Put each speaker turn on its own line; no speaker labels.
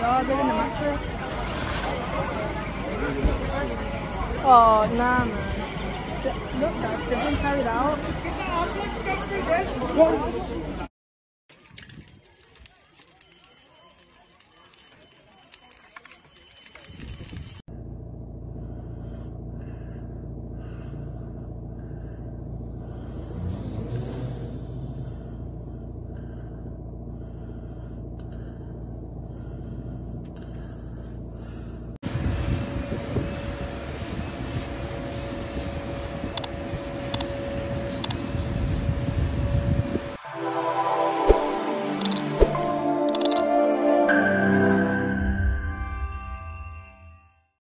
God, they're in the mattress. Oh, nah, man. Look, guys, they've been carried out.
What?